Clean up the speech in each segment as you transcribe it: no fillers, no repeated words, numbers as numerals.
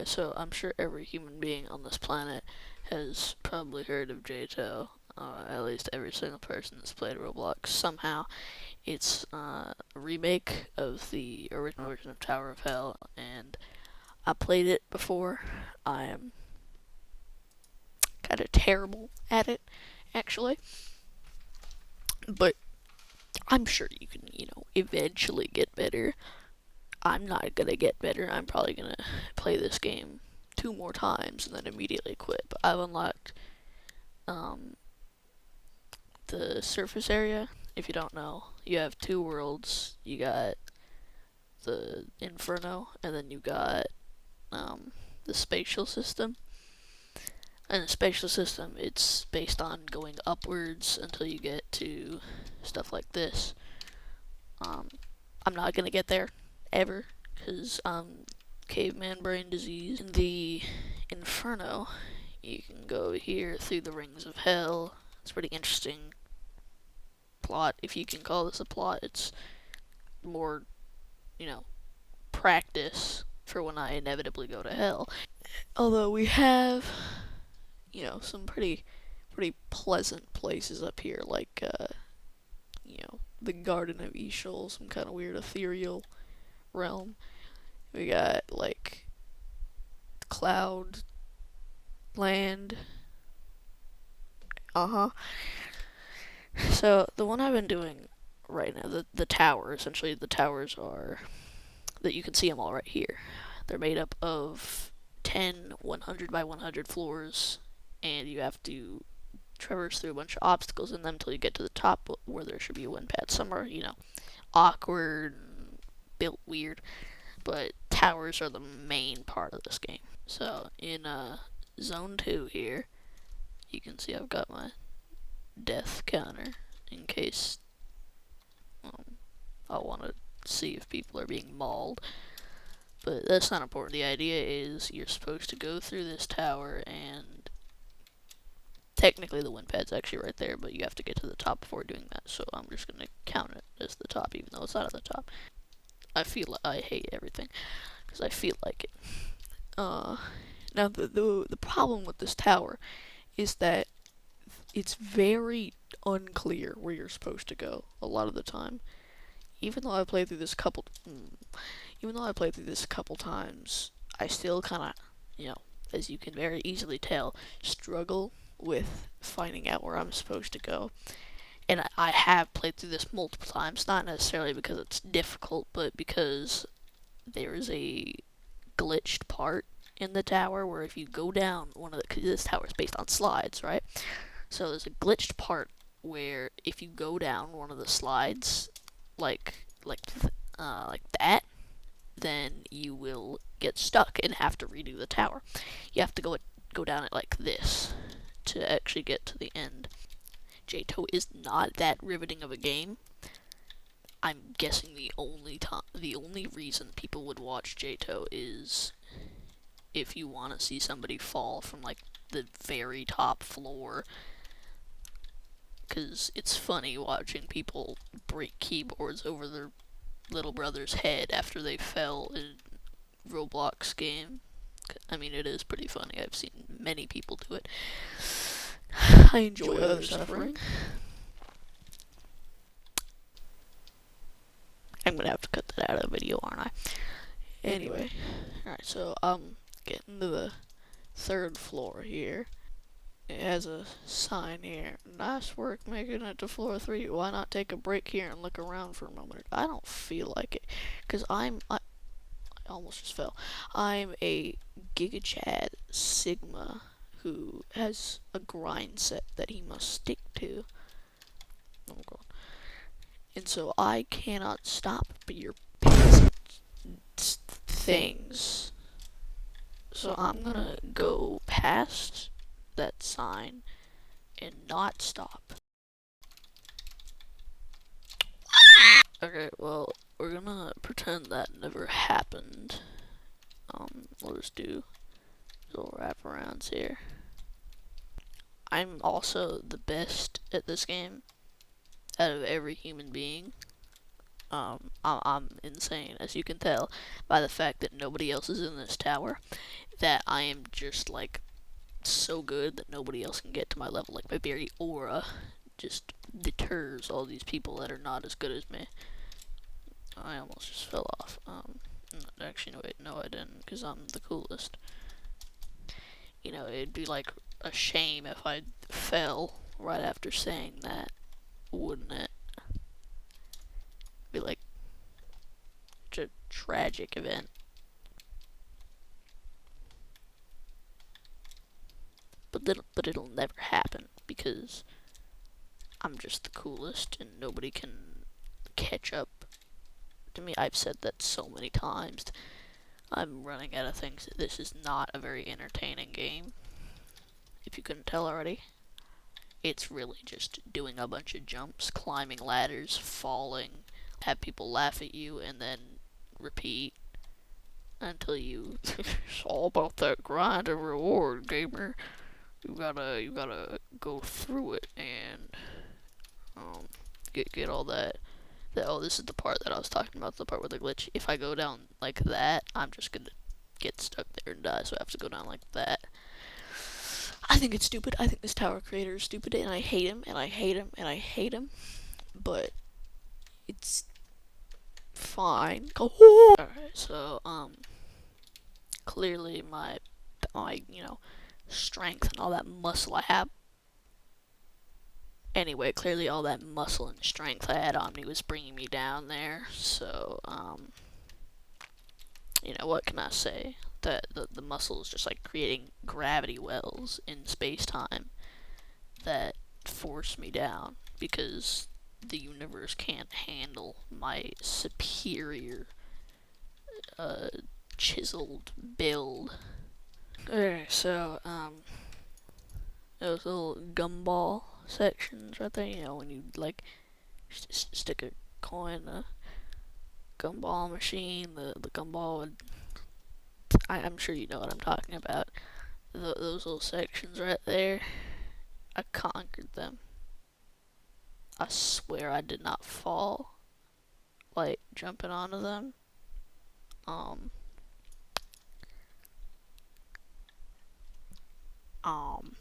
so I'm sure every human being on this planet has probably heard of jtoh. At least every single person that's played Roblox somehow. It's a remake of the original version of Tower of Hell, and I played it before. I am kind of terrible at it, actually, but I'm sure you can, eventually get better. I'm not gonna get better. I'm probably gonna play this game 2 more times and then immediately quit. But I've unlocked um, the surface area. If you don't know, you have 2 worlds. You got the Inferno, and then you got the spatial system. And the spatial system, it's based on going upwards until you get to stuff like this. Um, I'm not gonna get there ever because caveman brain disease. In the Inferno, you can go here through the rings of hell. It's a pretty interesting plot, if you can call this a plot. It's more, you know, practice for when I inevitably go to hell. Although we have, some pretty pleasant places up here, like the Garden of Ishul, some kind of weird ethereal realm. We got like Cloud Land. Uh-huh. So the one I've been doing right now, the tower, essentially the towers are that you can see them all right here. They're made up of 10 100 by 100 floors, and you have to traverse through a bunch of obstacles in them until you get to the top where there should be a wind pad. Some are, awkward and built weird, but towers are the main part of this game. So in zone 2 here, you can see I've got my death counter in case I want to see if people are being mauled. But that's not important. The idea is you're supposed to go through this tower, and technically the wind pad's actually right there, but you have to get to the top before doing that. So I'm just going to count it as the top, even though it's not at the top. I feel like I hate everything because I feel like it. Now the problem with this tower is that it's very unclear where you're supposed to go a lot of the time. Even though I played through this a couple times, I still kind of, as you can very easily tell, struggle with finding out where I'm supposed to go. And I have played through this multiple times, not necessarily because it's difficult, but because there is a glitched part in the tower where if you go down cause this tower is based on slides, right? So there's a glitched part where if you go down one of the slides, like that, then you will get stuck and have to redo the tower. You have to go down it like this to actually get to the end. jtoh is not that riveting of a game. I'm guessing the only reason people would watch jtoh is if you want to see somebody fall from like the very top floor, because it's funny watching people break keyboards over their little brother's head after they fell in Roblox game. I mean, it is pretty funny. I've seen many people do it. I enjoy other suffering. I'm gonna have to cut that out of the video, aren't I? Anyway, alright, so I'm getting to the 3rd floor here. It has a sign here. Nice work making it to floor 3. Why not take a break here and look around for a moment? I don't feel like it, because I almost just fell. I'm a Giga Chad Sigma who has a grind set that he must stick to. Oh god. And so I cannot stop your things. So I'm gonna go past that sign and not stop. Okay, well, we're gonna pretend that never happened. We'll just do little wraparounds here. I'm also the best at this game out of every human being. I'm insane, as you can tell by the fact that nobody else is in this tower. That I am just like so good that nobody else can get to my level. Like my very aura just deters all these people that are not as good as me. I almost just fell off. Actually, no, wait, no, I didn't, because I'm the coolest. You know, it'd be like a shame if I fell right after saying that, wouldn't it? It'd be like such a tragic event. But it'll never happen because I'm just the coolest and nobody can catch up to me. I've said that so many times. I'm running out of things. This is not a very entertaining game, if you couldn't tell already. It's really just doing a bunch of jumps, climbing ladders, falling, have people laugh at you, and then repeat until you. It's all about that grind and reward, gamer. You gotta go through it and get all that. Oh, this is the part that I was talking about, the part with the glitch. If I go down like that, I'm just gonna get stuck there and die, so I have to go down like that. I think it's stupid. I think this tower creator is stupid, and I hate him, and I hate him, and I hate him. But it's fine. Alright, so clearly my strength and all that muscle I have. Anyway, clearly all that muscle and strength I had on me was bringing me down there. So what can I say? That the muscle is just like creating gravity wells in space time that force me down because the universe can't handle my superior chiseled build. Okay, so those little gumball sections right there, when you like stick a coin in a gumball machine, the gumball would. I'm sure you know what I'm talking about. Those little sections right there, I conquered them. I swear I did not fall, like, jumping onto them. Um, um,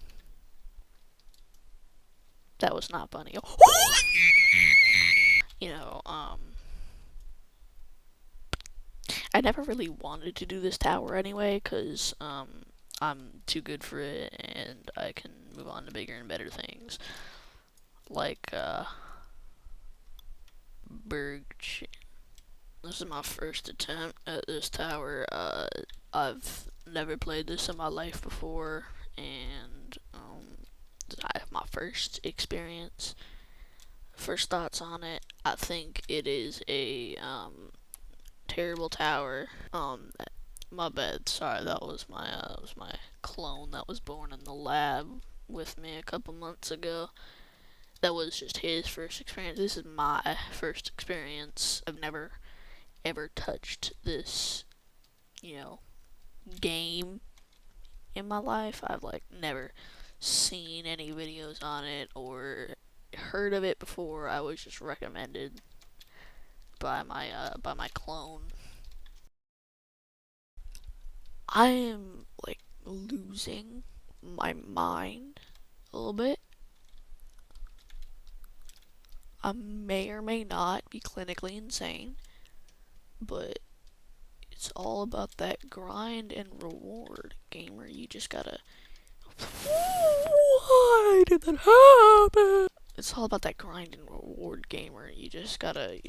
that was not funny. you know, um, I never really wanted to do this tower anyway, because, I'm too good for it, and I can move on to bigger and better things. Like, Berg. This is my first attempt at this tower. I've never played this in my life before, and I have my first experience. First thoughts on it: I think it is a terrible tower. My bad. Sorry, that was my clone that was born in the lab with me a couple months ago. That was just his first experience. This is my first experience. I've never ever touched this, game in my life. I've like never seen any videos on it or heard of it before. I was just recommended by my clone. I am like losing my mind a little bit. I may or may not be clinically insane, but it's all about that grind and reward, gamer. You just gotta. Why did that happen? It's all about that grind and reward, gamer. You just gotta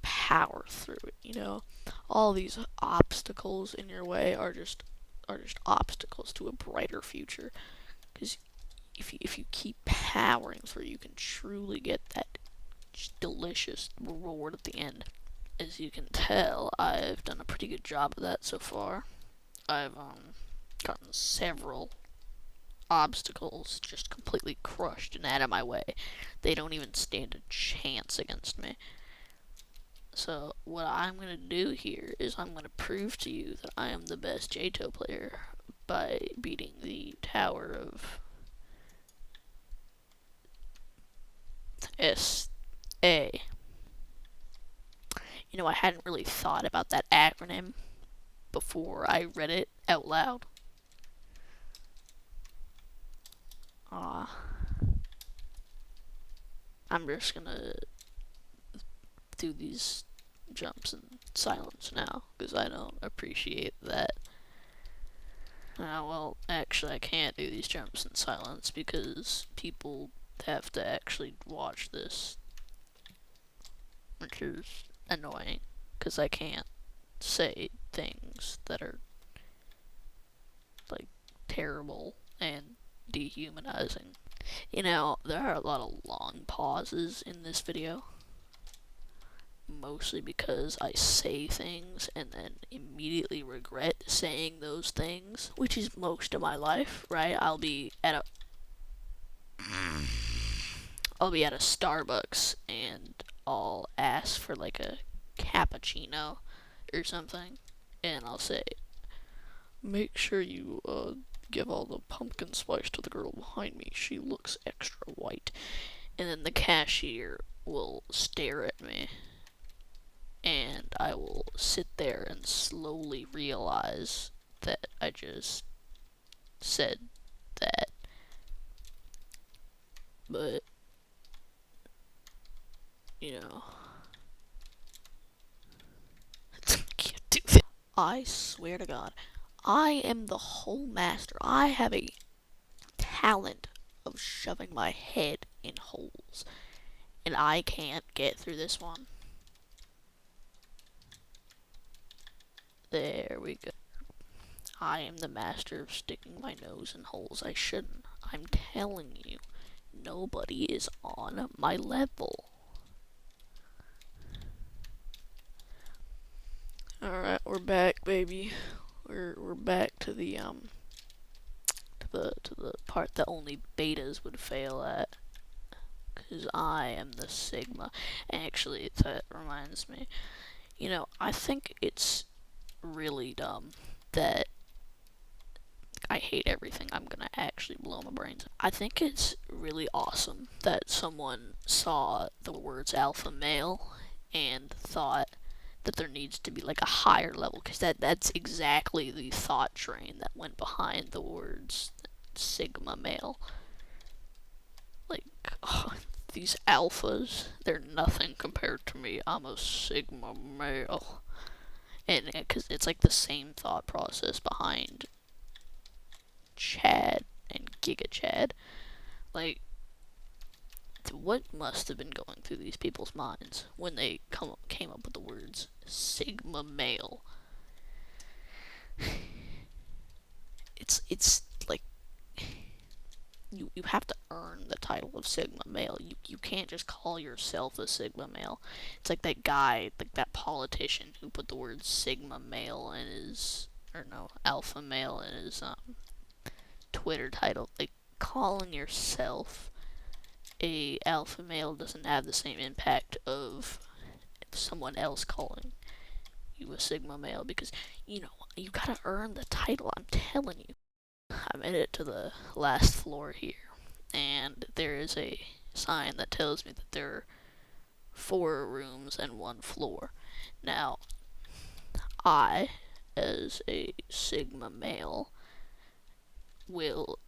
power through it. All these obstacles in your way are just obstacles to a brighter future. Because if you keep powering through, you can truly get that delicious reward at the end. As you can tell, I've done a pretty good job of that so far. I've gotten several obstacles just completely crushed and out of my way. They don't even stand a chance against me. So what I'm going to do here is I'm going to prove to you that I am the best jtoh player by beating the tower of SA. I hadn't really thought about that acronym before I read it out loud. I'm just gonna do these jumps in silence now, because I don't appreciate that. Well, actually, I can't do these jumps in silence because people have to actually watch this, which is annoying, because I can't say things that are, like, terrible and dehumanizing. There are a lot of long pauses in this video, mostly because I say things and then immediately regret saying those things, which is most of my life, right? I'll be at a Starbucks and I'll ask for like a cappuccino or something, and I'll say, "Make sure you give all the pumpkin spice to the girl behind me. She looks extra white." And then the cashier will stare at me, and I will sit there and slowly realize that I just said that. But, can't do that. I swear to God, I am the whole master. I have a talent of shoving my head in holes, and I can't get through this one. There we go. I am the master of sticking my nose in holes I shouldn't. I'm telling you, nobody is on my level. Alright, we're back, baby. We're back to the part that only betas would fail at. Cause I am the Sigma. Actually, that reminds me. I think it's really dumb that I hate everything. I'm gonna actually blow my brains. I think it's really awesome that someone saw the words alpha male and thought that there needs to be like a higher level, because that's exactly the thought train that went behind the words sigma male. Like, oh, these alphas, they're nothing compared to me. I'm a sigma male. And because it's like the same thought process behind Chad and Giga Chad. Like, what must have been going through these people's minds when they came up with the words Sigma male? It's like you have to earn the title of Sigma male. You can't just call yourself a Sigma male. It's like that guy, like that politician who put the word Sigma male in his, or no, alpha male in his Twitter title. Like, calling yourself a alpha male doesn't have the same impact of someone else calling you a sigma male, because you gotta earn the title. I'm telling you. I made it to the last floor here, and there is a sign that tells me that there are 4 rooms and 1 floor. Now, I, as a sigma male, will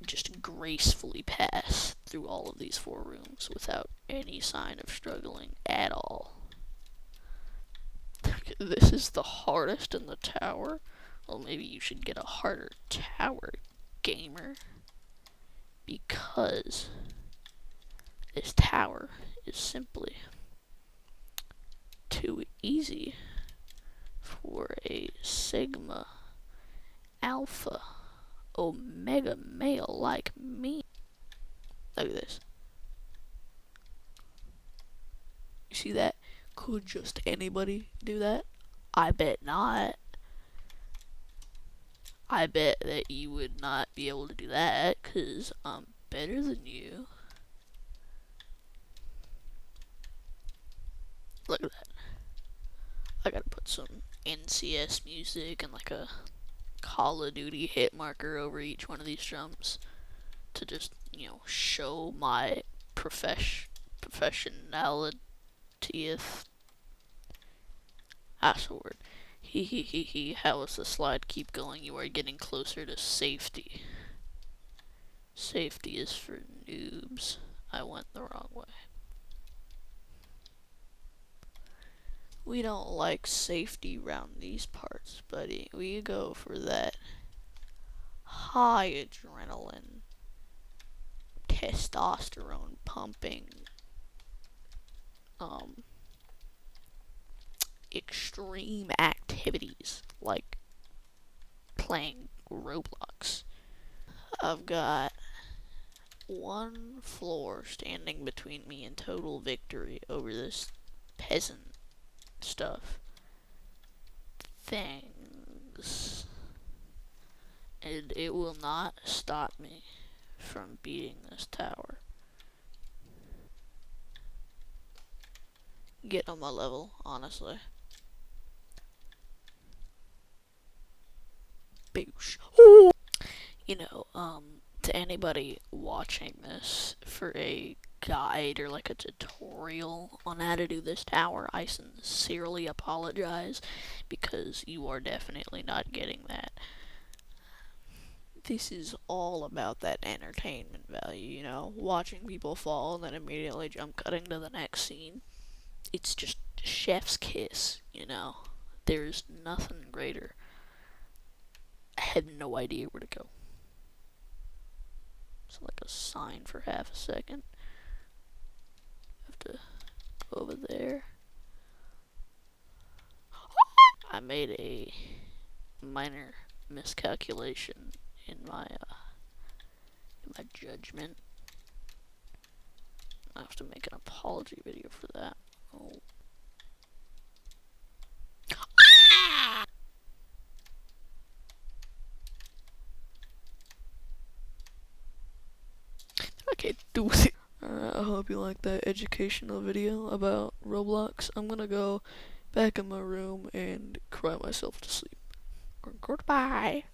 just gracefully pass through all of these 4 rooms without any sign of struggling at all. This is the hardest in the tower? Well, maybe you should get a harder tower, gamer. Because this tower is simply too easy for a Sigma Alpha Omega male like me. Look at this. You see that? Could just anybody do that? I bet not. I bet that you would not be able to do that, because I'm better than you. Look at that. I gotta put some NCS music and like a Call of Duty hit marker over each one of these jumps to just, show my professionality. Password. He. How does the slide keep going? You are getting closer to safety. Safety is for noobs. I went the wrong way. We don't like safety around these parts, buddy. We go for that high adrenaline, testosterone pumping, extreme activities like playing Roblox. I've got one floor standing between me and total victory over this peasant stuff. Things. And it will not stop me from beating this tower. Get on my level, honestly. Boosh. You know, to anybody watching this for a guide or like a tutorial on how to do this tower, I sincerely apologize because you are definitely not getting that. This is all about that entertainment value, you know, watching people fall and then immediately jump cutting to the next scene. It's just chef's kiss, you know. There's nothing greater. I had no idea where to go. It's like a sign for half a second. Have to go over there. I made a minor miscalculation in my judgment. I have to make an apology video for that. Oh. I can't do it. Alright, I hope you liked that educational video about Roblox. I'm gonna go back in my room and cry myself to sleep. Goodbye.